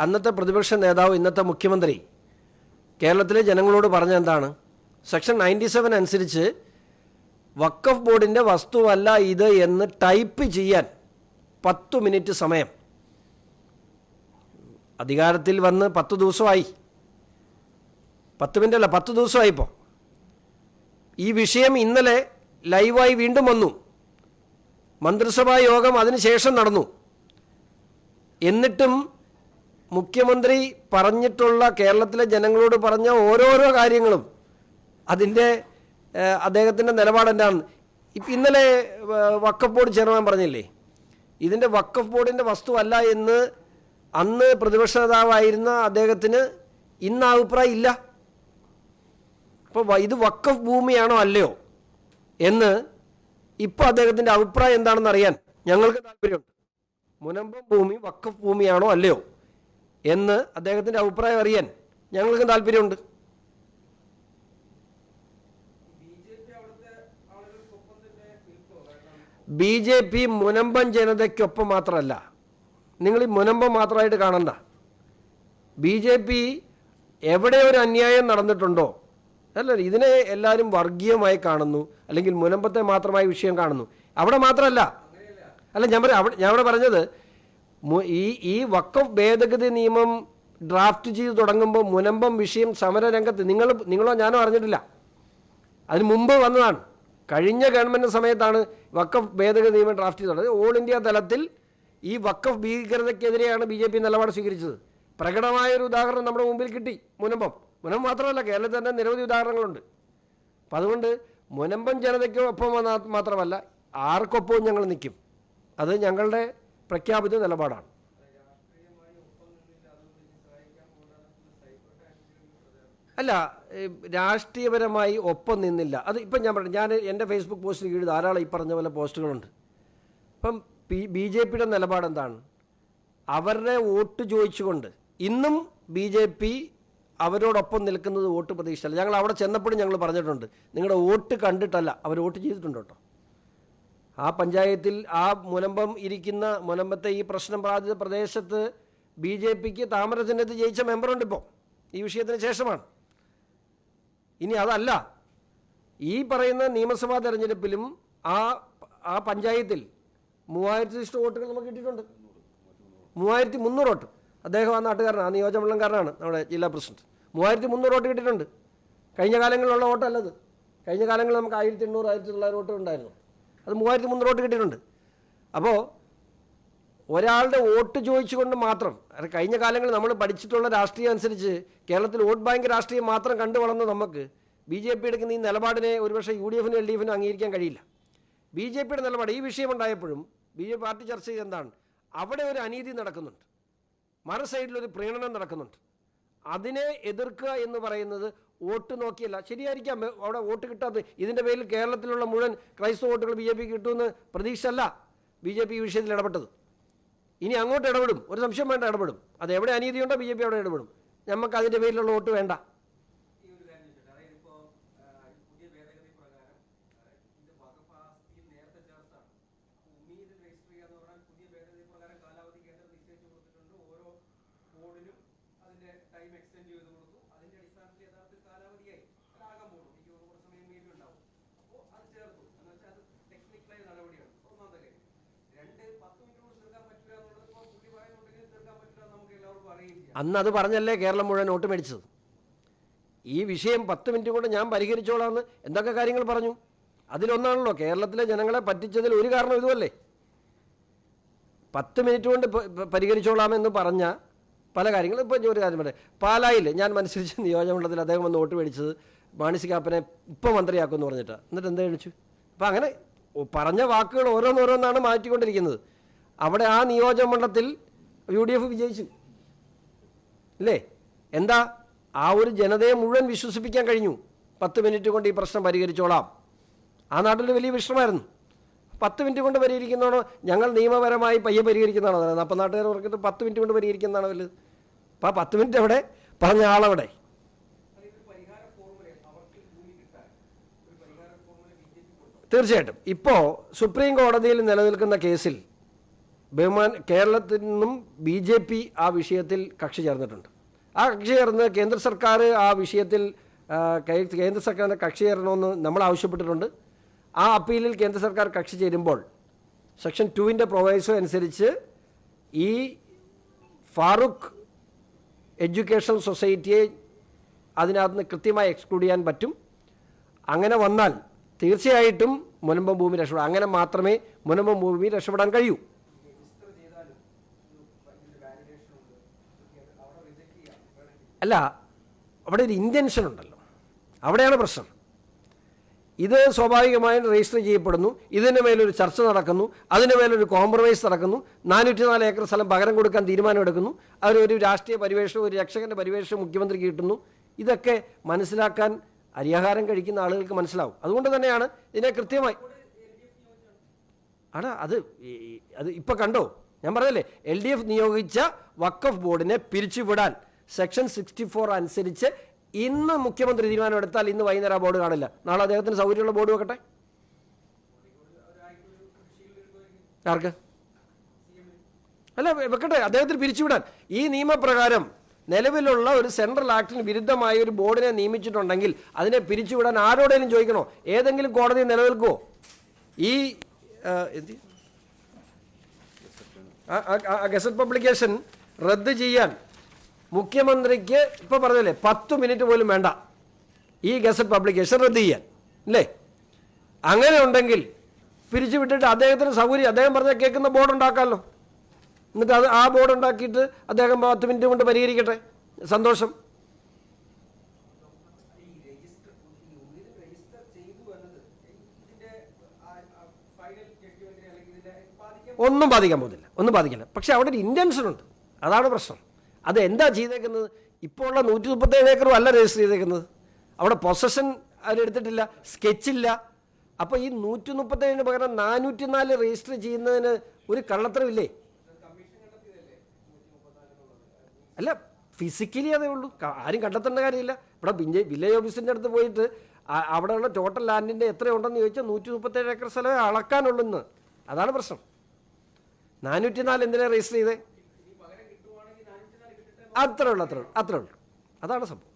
അന്നത്തെ പ്രതിപക്ഷ നേതാവ് ഇന്നത്തെ മുഖ്യമന്ത്രി കേരളത്തിലെ ജനങ്ങളോട് പറഞ്ഞ എന്താണ്? സെക്ഷൻ 97 അനുസരിച്ച് വഖഫ് ബോർഡിൻ്റെ വസ്തുവല്ല ഇത് എന്ന് ടൈപ്പ് ചെയ്യാൻ 10 മിനിറ്റ് സമയം. അധികാരത്തിൽ വന്ന് 10 ദിവസമായി. 10 മിനിറ്റ് അല്ല, 10 ദിവസമായിപ്പോൾ. ഈ വിഷയം ഇന്നലെ ലൈവായി വീണ്ടും വന്നു. മന്ത്രിസഭാ യോഗം അതിനുശേഷം നടന്നു. എന്നിട്ടും മുഖ്യമന്ത്രി പറഞ്ഞിട്ടുള്ള, കേരളത്തിലെ ജനങ്ങളോട് പറഞ്ഞ ഓരോരോ കാര്യങ്ങളും അതിൻ്റെ അദ്ദേഹത്തിൻ്റെ നിലപാട് എന്താണ്? ഇന്നലെ വഖഫ് ബോർഡ് ചെയർമാൻ പറഞ്ഞില്ലേ, ഇതിൻ്റെ വഖഫ് ബോർഡിൻ്റെ വസ്തുവല്ല എന്ന് അന്ന് പ്രതിപക്ഷ നേതാവായിരുന്ന അദ്ദേഹത്തിന് ഇന്ന് അഭിപ്രായം ഇല്ല. അപ്പോൾ ഇത് വഖഫ് ഭൂമിയാണോ അല്ലയോ എന്ന് ഇപ്പോൾ അദ്ദേഹത്തിൻ്റെ അഭിപ്രായം എന്താണെന്ന് അറിയാൻ ഞങ്ങൾക്ക് താല്പര്യമുണ്ട്. മുനമ്പം ഭൂമി വഖഫ് ഭൂമിയാണോ അല്ലയോ എന്ന് അദ്ദേഹത്തിൻ്റെ അഭിപ്രായം അറിയാൻ ഞങ്ങൾക്ക് താല്പര്യമുണ്ട്. BJP മുനമ്പം ജനതയ്ക്കൊപ്പം മാത്രമല്ല. നിങ്ങൾ ഈ മുനമ്പം മാത്രമായിട്ട് കാണണ്ട. BJP എവിടെ ഒരു അന്യായം നടന്നിട്ടുണ്ടോ, അല്ല, ഇതിനെ എല്ലാവരും വർഗീയമായി കാണുന്നു, അല്ലെങ്കിൽ മുനമ്പത്തെ മാത്രമായി വിഷയം കാണുന്നു. അവിടെ മാത്രമല്ല, അല്ല, ഞാൻ അവിടെ പറഞ്ഞത് ഈ വഖഫ് ഭേദഗതി നിയമം ഡ്രാഫ്റ്റ് ചെയ്ത് തുടങ്ങുമ്പോൾ മുനമ്പം വിഷയം സമരരംഗത്ത് നിങ്ങളോ ഞാനോ അറിഞ്ഞിട്ടില്ല. അതിന് മുമ്പ് വന്നതാണ്. കഴിഞ്ഞ ഗവൺമെൻറ് സമയത്താണ് വഖഫ് ഭേദഗതി നിയമം ഡ്രാഫ്റ്റ് ചെയ്തത്. ഓൾ ഇന്ത്യ തലത്തിൽ ഈ വഖഫ് ഭീകരതയ്ക്കെതിരെയാണ് BJP നിലപാട് സ്വീകരിച്ചത്. പ്രകടമായൊരു ഉദാഹരണം നമ്മുടെ മുമ്പിൽ കിട്ടി. മുനമ്പം മാത്രമല്ല, കേരളത്തിൽ തന്നെ നിരവധി ഉദാഹരണങ്ങളുണ്ട്. അപ്പം അതുകൊണ്ട് മുനമ്പം ജനതയ്ക്കൊപ്പം മാത്രമല്ല, ആർക്കൊപ്പവും ഞങ്ങൾ നിൽക്കും. അത് ഞങ്ങളുടെ പ്രഖ്യാപിത നിലപാടാണ്. അല്ല, രാഷ്ട്രീയപരമായി ഒപ്പം നിന്നില്ല. അത് ഇപ്പം ഞാൻ എൻ്റെ ഫേസ്ബുക്ക് പോസ്റ്റിൽ കീഴിൽ ധാരാളം ഈ പറഞ്ഞ പോലെ പോസ്റ്റുകളുണ്ട്. അപ്പം BJPയുടെ നിലപാട് എന്താണ്? അവരുടെ വോട്ട് ചോദിച്ചുകൊണ്ട് ഇന്നും BJP അവരോടൊപ്പം നിൽക്കുന്നത് വോട്ട് പ്രതീക്ഷയല്ല. ഞങ്ങൾ അവിടെ ചെന്നപ്പോഴും ഞങ്ങൾ പറഞ്ഞിട്ടുണ്ട്, നിങ്ങളുടെ വോട്ട് കണ്ടിട്ടല്ല, അവർ വോട്ട് ചെയ്തിട്ടുണ്ട് കേട്ടോ. ആ പഞ്ചായത്തിൽ ആ മുനമ്പത്തെ ഈ പ്രശ്നം ബാധിത പ്രദേശത്ത് BJPക്ക് താമരചിഹ്നത്തിൽ ജയിച്ച മെമ്പറുണ്ട് ഇപ്പോൾ, ഈ വിഷയത്തിന് ശേഷമാണ്. ഇനി അതല്ല, ഈ പറയുന്ന നിയമസഭാ തെരഞ്ഞെടുപ്പിലും ആ പഞ്ചായത്തിൽ 3000 വോട്ടുകൾ നമുക്ക് കിട്ടിയിട്ടുണ്ട്. 3300 വോട്ട്. അദ്ദേഹം ആ നാട്ടുകാരനാണ്, ആ നിയോജകമണ്ഡലംകാരനാണ് നമ്മുടെ ജില്ലാ പ്രസിഡന്റ്. 3300 വോട്ട് കിട്ടിയിട്ടുണ്ട്. കഴിഞ്ഞ കാലങ്ങളിലുള്ള വോട്ടല്ലത്. കഴിഞ്ഞ കാലങ്ങളിൽ നമുക്ക് 1800, 1900 വോട്ട് ഉണ്ടായിരുന്നു. അത് 3300 വോട്ട് കിട്ടിയിട്ടുണ്ട്. അപ്പോൾ ഒരാളുടെ വോട്ട് ചോദിച്ചുകൊണ്ട് മാത്രം, കഴിഞ്ഞ കാലങ്ങളിൽ നമ്മൾ പഠിച്ചിട്ടുള്ള രാഷ്ട്രീയം അനുസരിച്ച് കേരളത്തിൽ വോട്ട് ബാങ്ക് രാഷ്ട്രീയം മാത്രം കണ്ടു വളർന്ന നമുക്ക് BJP എടുക്കുന്ന ഈ നിലപാടിനെ ഒരുപക്ഷെ UDFനും LDFനും അംഗീകരിക്കാൻ കഴിയില്ല. BJPയുടെ നിലപാട് ഈ വിഷയമുണ്ടായപ്പോഴും BJP പാർട്ടി ചർച്ച ചെയ്ത് എന്താണ്, അവിടെ ഒരു അനീതി നടക്കുന്നുണ്ട്, മറു സൈഡിലൊരു പ്രീണനം നടക്കുന്നുണ്ട്. അതിനെ എതിർക്കുക എന്ന് പറയുന്നത് വോട്ട് നോക്കിയല്ല. ശരിയായിരിക്കാം അവിടെ വോട്ട് കിട്ടാത്തത്. ഇതിൻ്റെ പേരിൽ കേരളത്തിലുള്ള മുഴുവൻ ക്രൈസ്തവ വോട്ടുകൾ BJP കിട്ടുമെന്ന് പ്രതീക്ഷയല്ല BJP ഈ വിഷയത്തിൽ ഇടപെട്ടത്. ഇനി അങ്ങോട്ട് ഇടപെടും, ഒരു സംശയം വേണ്ട, ഇടപെടും. അത് എവിടെ അനീതിയുണ്ടോ BJP അവിടെ ഇടപെടും. നമുക്ക് അതിൻ്റെ പേരിലുള്ള വോട്ട് വേണ്ട. അന്ന് അത് പറഞ്ഞല്ലേ കേരളം മുഴുവൻ വോട്ട് മേടിച്ചത്. ഈ വിഷയം 10 മിനിറ്റ് കൊണ്ട് ഞാൻ പരിഹരിച്ചോളാമെന്ന് എന്തൊക്കെ കാര്യങ്ങൾ പറഞ്ഞു. അതിലൊന്നാണല്ലോ കേരളത്തിലെ ജനങ്ങളെ പറ്റിച്ചതിൽ ഒരു കാരണം ഇതുമല്ലേ. 10 മിനിറ്റ് കൊണ്ട് പരിഹരിച്ചോളാമെന്ന് പറഞ്ഞ പല കാര്യങ്ങളും. ഇപ്പോൾ ഒരു കാര്യം പറയാം, പാലായിൽ ഞാൻ മത്സരിച്ച നിയോജകമണ്ഡലത്തിൽ അദ്ദേഹം വന്ന് വോട്ട് മേടിച്ചത് മാണി സി കാപ്പനെ ഇപ്പം മന്ത്രിയാക്കുമെന്ന് പറഞ്ഞിട്ടാണ്. എന്നിട്ട് എന്താ കഴിച്ചു? അപ്പം അങ്ങനെ പറഞ്ഞ വാക്കുകൾ ഓരോന്നോരോന്നാണ് മാറ്റിക്കൊണ്ടിരിക്കുന്നത്. അവിടെ ആ നിയോജകമണ്ഡലത്തിൽ UDF വിജയിച്ചു അല്ലേ? എന്താ, ആ ഒരു ജനതയെ മുഴുവൻ വിശ്വസിപ്പിക്കാൻ കഴിഞ്ഞു. 10 മിനിറ്റ് കൊണ്ട് ഈ പ്രശ്നം പരിഹരിച്ചോളാം. ആ നാട്ടിൽ വലിയ വിഷയമായിരുന്നു. 10 മിനിറ്റ് കൊണ്ട് പരിഹരിക്കുന്നതാണോ, ഞങ്ങൾ നിയമപരമായി പയ്യെ പരിഹരിക്കുന്നതാണോ? അപ്പം നാട്ടുകാർ പറഞ്ഞിട്ട് 10 മിനിറ്റ് കൊണ്ട് പരിഹരിക്കുന്നതാണോ വലുത്? അപ്പം ആ 10 മിനിറ്റ് എവിടെ, പറഞ്ഞ ആളവിടെ? തീർച്ചയായിട്ടും ഇപ്പോൾ സുപ്രീം കോടതിയിൽ നിലനിൽക്കുന്ന കേസിൽ കേരളത്തിൽ നിന്നും BJP ആ വിഷയത്തിൽ കക്ഷി ചേർന്നിട്ടുണ്ട്. ആ കക്ഷി ചേർന്ന് കേന്ദ്ര സർക്കാർ ആ വിഷയത്തിൽ കേന്ദ്ര സർക്കാരിനെ കക്ഷി ചേരണമെന്ന് നമ്മൾ ആവശ്യപ്പെട്ടിട്ടുണ്ട്. ആ അപ്പീലിൽ കേന്ദ്ര സർക്കാർ കക്ഷി ചേരുമ്പോൾ സെക്ഷൻ 2 പ്രൊവൈസോ അനുസരിച്ച് ഈ ഫാറൂഖ് എഡ്യൂക്കേഷണൽ സൊസൈറ്റിയെ അതിനകത്ത് നിന്ന് കൃത്യമായി എക്സ്ക്ലൂഡ് ചെയ്യാൻ പറ്റും. അങ്ങനെ വന്നാൽ തീർച്ചയായിട്ടും മുനമ്പം ഭൂമി രക്ഷപ്പെടാം. അങ്ങനെ മാത്രമേ മുനമ്പം ഭൂമി രക്ഷപ്പെടാൻ കഴിയൂ. അല്ല, അവിടെ ഒരു ഇൻറ്റൻഷൻ ഉണ്ടല്ലോ, അവിടെയാണ് പ്രശ്നം. ഇത് സ്വാഭാവികമായും രജിസ്റ്റർ ചെയ്യപ്പെടുന്നു, ഇതിൻ്റെ മേലൊരു ചർച്ച നടക്കുന്നു, അതിൻ്റെ മേലൊരു കോംപ്രമൈസ് നടക്കുന്നു, 404 ഏക്കർ സ്ഥലം പകരം കൊടുക്കാൻ തീരുമാനമെടുക്കുന്നു, അതിലൊരു രാഷ്ട്രീയ പരിവേഷം, ഒരു രക്ഷകൻ്റെ പരിവേഷം മുഖ്യമന്ത്രിക്ക് കിട്ടുന്നു. ഇതൊക്കെ മനസ്സിലാക്കാൻ അരിയാഹാരം കഴിക്കുന്ന ആളുകൾക്ക് മനസ്സിലാവും. അതുകൊണ്ട് തന്നെയാണ് ഇതിനെ കൃത്യമായി അത് ഇപ്പം കണ്ടോ, ഞാൻ പറഞ്ഞല്ലേ, LDF നിയോഗിച്ച വഖഫ് ബോർഡിനെ പിരിച്ചുവിടാൻ സെക്ഷൻ 64 അനുസരിച്ച് ഇന്ന് മുഖ്യമന്ത്രി തീരുമാനമെടുത്താൽ ഇന്ന് വൈകുന്നേരം ബോർഡ് കാണില്ല. നാളെ അദ്ദേഹത്തിന് സൗകര്യമുള്ള ബോർഡ് വെക്കട്ടെ. ആർക്ക്? അല്ല, വെക്കട്ടെ, അദ്ദേഹത്തിന് പിരിച്ചുവിടാൻ. ഈ നിയമപ്രകാരം നിലവിലുള്ള ഒരു സെൻട്രൽ ആക്ടിന് വിരുദ്ധമായ ഒരു ബോർഡിനെ നിയമിച്ചിട്ടുണ്ടെങ്കിൽ അതിനെ പിരിച്ചുവിടാൻ ആരോടെങ്കിലും ചോദിക്കണോ? ഏതെങ്കിലും കോടതി നിലനിൽക്കുമോ? ഈ ഗസറ്റ് പബ്ലിക്കേഷൻ റദ്ദ് ചെയ്യാൻ മുഖ്യമന്ത്രിക്ക് ഇപ്പോൾ പറഞ്ഞല്ലേ 10 മിനിറ്റ് പോലും വേണ്ട ഈ ഗസറ്റ് പബ്ലിക്കേഷൻ റദ്ദ് ചെയ്യാൻ, അല്ലേ? അങ്ങനെ ഉണ്ടെങ്കിൽ പിരിച്ചുവിട്ടിട്ട് അദ്ദേഹത്തിന് സൗകര്യം, അദ്ദേഹം പറഞ്ഞാൽ കേൾക്കുന്ന ബോർഡ് ഉണ്ടാക്കാമല്ലോ. എന്നിട്ട് ആ ബോർഡ് ഉണ്ടാക്കിയിട്ട് അദ്ദേഹം 10 മിനിറ്റ് കൊണ്ട് പരിഹരിക്കട്ടെ, സന്തോഷം. ഒന്നും ബാധിക്കാൻ പോകുന്നില്ല. പക്ഷെ അവിടെ ഒരു ഇൻറ്റൻഷൻ ഉണ്ട്, അതാണ് പ്രശ്നം. അത് എന്താ ചെയ്തേക്കുന്നത്? ഇപ്പോൾ ഉള്ള 137 ഏക്കറും അല്ല രജിസ്റ്റർ ചെയ്തേക്കുന്നത്. അവിടെ പൊസഷൻ അവരെടുത്തിട്ടില്ല, സ്കെച്ചില്ല. അപ്പോൾ ഈ 137 പകരം 404 രജിസ്റ്റർ ചെയ്യുന്നതിന് ഒരു കള്ളത്തരമില്ലേ? അല്ല, ഫിസിക്കലി അതേ ഉള്ളൂ, ആരും കണ്ടെത്തേണ്ട കാര്യമില്ല. ഇവിടെ വില്ലേജ് ഓഫീസിൻ്റെ അടുത്ത് പോയിട്ട് അവിടെയുള്ള ടോട്ടൽ ലാൻഡിൻ്റെ എത്രയുണ്ടെന്ന് ചോദിച്ചാൽ 137 ഏക്കർ സ്ഥലമേ അളക്കാനുള്ളൂ. അതാണ് പ്രശ്നം. 404 എന്തിനാണ് രജിസ്റ്റർ ചെയ്തേ? അത്രേ ഉള്ളൂ. അതാണ് സംഭവം.